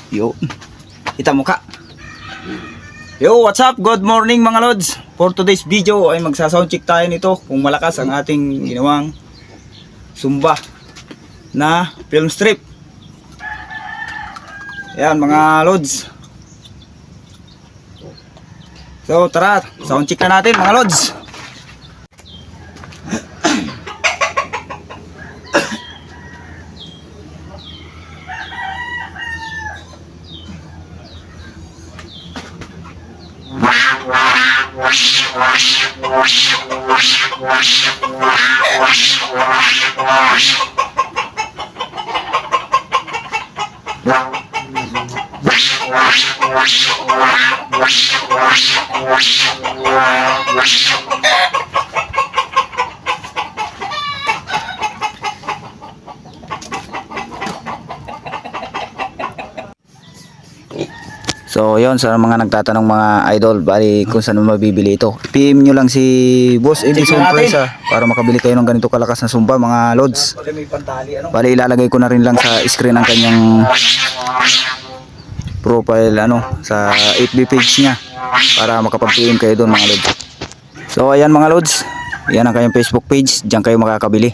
Yo, kita muka. Yo, what's up? Good morning mga lods. For today's video ay magsa-sound check tayo nito kung malakas ang ating ginawang sumba na film strip. Yan mga lods. So tara, sound check na natin mga lods. So yon, sa mga nagtatanong mga idol, bali kung saan mabibili ito, PM nyo lang si Boss Edison Presa para makabili kayo ng ganito kalakas na sumba mga lods. Bali ilalagay ko na rin lang sa screen ang kanyang profile sa FB page niya para makapag-PM kayo doon mga lods. So ayan mga lods, yan ang kanyang Facebook page, diyan kayo makakabili.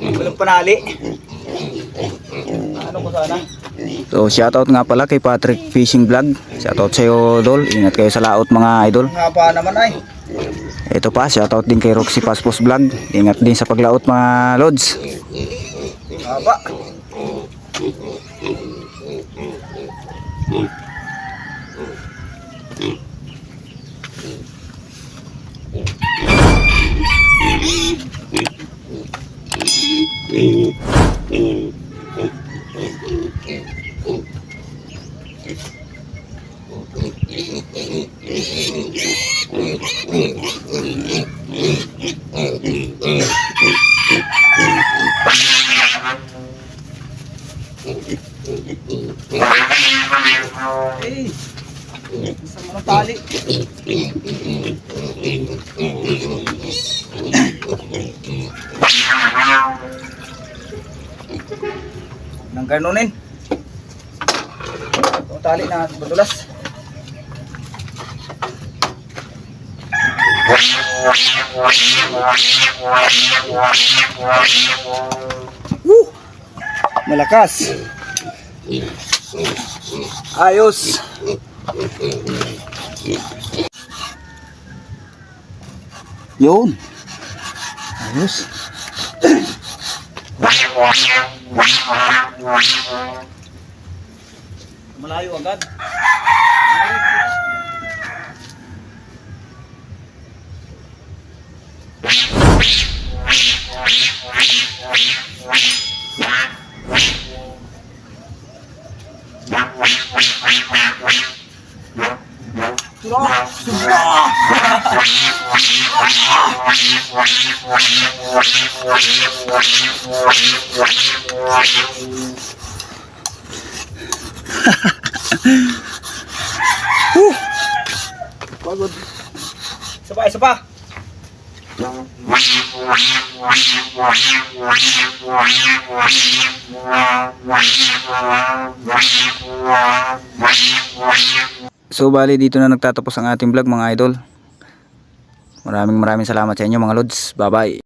Walang panali. Ano ko sana? So shoutout nga pala kay Patrick Fishing Vlog. Shoutout sa iyo Dol. Ingat kayo sa laot mga idol. Nga pa naman ay. Ito pa, shoutout din kay Roxy Paspos Vlog. Ingat din sa paglaot mga lods. Haba. Isang mga tali. Nang ganunin. Ang tali na badulas. Malakas. Ayos. Yun. Ayos. Malayo agad. Pagod. Isa pa. So bali dito na nagtatapos ang ating vlog mga idol. Maraming salamat sa inyo mga lods. Bye bye.